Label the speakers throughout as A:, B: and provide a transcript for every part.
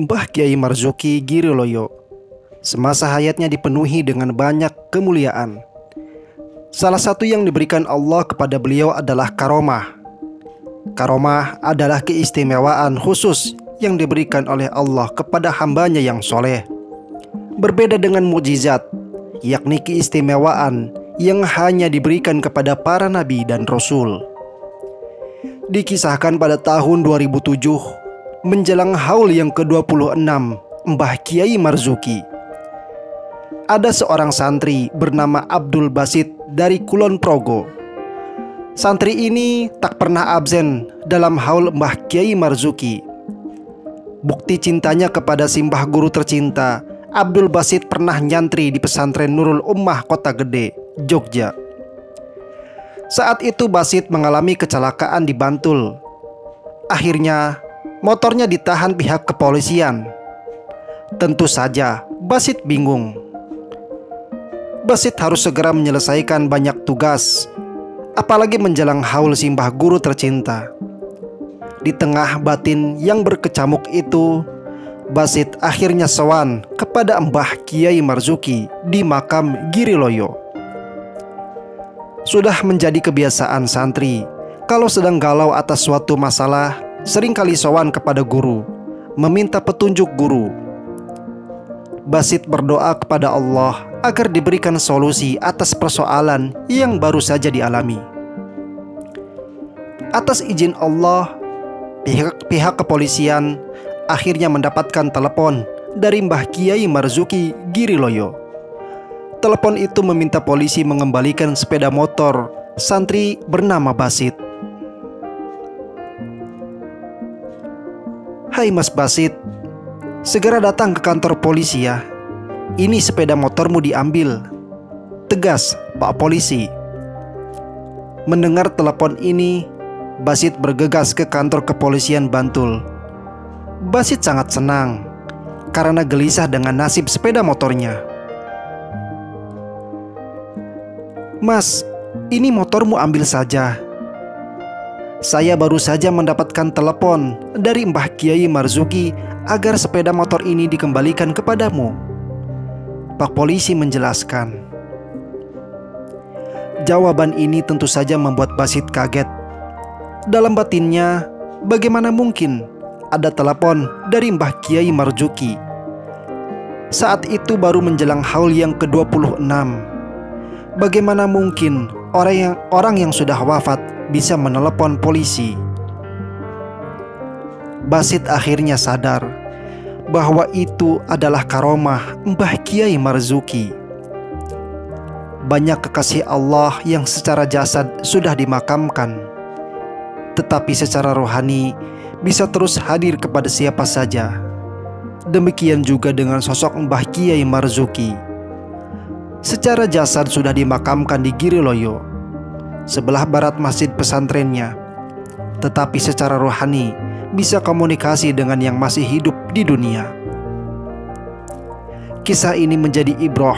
A: Mbah Kiai Marzuki Giriloyo semasa hayatnya dipenuhi dengan banyak kemuliaan. Salah satu yang diberikan Allah kepada beliau adalah karomah. Karomah adalah keistimewaan khusus yang diberikan oleh Allah kepada hambanya yang soleh. Berbeda dengan mukjizat, yakni keistimewaan yang hanya diberikan kepada para nabi dan rasul. Dikisahkan pada tahun 2007, menjelang haul yang ke-26 Mbah Kiai Marzuki, ada seorang santri bernama Abdul Basit dari Kulon Progo. Santri ini tak pernah absen dalam haul Mbah Kiai Marzuki. Bukti cintanya kepada simbah guru tercinta, Abdul Basit pernah nyantri di pesantren Nurul Ummah Kota Gede, Jogja. Saat itu Basit mengalami kecelakaan di Bantul. Akhirnya motornya ditahan pihak kepolisian. Tentu saja Basit bingung. Basit harus segera menyelesaikan banyak tugas, apalagi menjelang haul simbah guru tercinta. Di tengah batin yang berkecamuk itu, Basit akhirnya sowan kepada Mbah Kiai Marzuki di makam Giriloyo. Sudah menjadi kebiasaan santri, kalau sedang galau atas suatu masalah, seringkali sowan kepada guru, meminta petunjuk guru. Basit berdoa kepada Allah agar diberikan solusi atas persoalan yang baru saja dialami. Atas izin Allah, pihak kepolisian akhirnya mendapatkan telepon dari Mbah Kiai Marzuki Giriloyo. Telepon itu meminta polisi mengembalikan sepeda motor santri bernama Basit. "Hai Mas Basit, segera datang ke kantor polisi ya. Ini sepeda motormu diambil," tegas Pak Polisi. Mendengar telepon ini, Basit bergegas ke kantor kepolisian Bantul. Basit sangat senang karena gelisah dengan nasib sepeda motornya. "Mas, ini motormu ambil saja. Saya baru saja mendapatkan telepon dari Mbah Kiai Marzuki agar sepeda motor ini dikembalikan kepadamu," Pak Polisi menjelaskan. Jawaban ini tentu saja membuat Basit kaget. Dalam batinnya, bagaimana mungkin ada telepon dari Mbah Kiai Marzuki? Saat itu baru menjelang haul yang ke-26. Bagaimana mungkin orang yang sudah wafat bisa menelepon polisi? Basit akhirnya sadar bahwa itu adalah karomah Mbah Kiai Marzuki. Banyak kekasih Allah yang secara jasad sudah dimakamkan, tetapi secara rohani bisa terus hadir kepada siapa saja. Demikian juga dengan sosok Mbah Kiai Marzuki. Secara jasad sudah dimakamkan di Giriloyo, sebelah barat masjid pesantrennya, tetapi secara rohani bisa komunikasi dengan yang masih hidup di dunia. Kisah ini menjadi ibroh,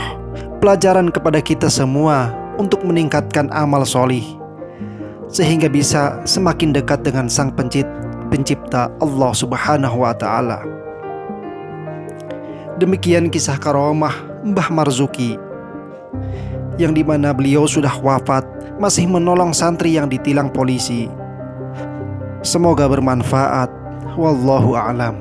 A: pelajaran kepada kita semua untuk meningkatkan amal solih, sehingga bisa semakin dekat dengan Sang Pencipta Allah Subhanahu wa Ta'ala. Demikian kisah karomah Mbah Marzuki, yang dimana beliau sudah wafat masih menolong santri yang ditilang polisi. Semoga bermanfaat. Wallahu a'lam.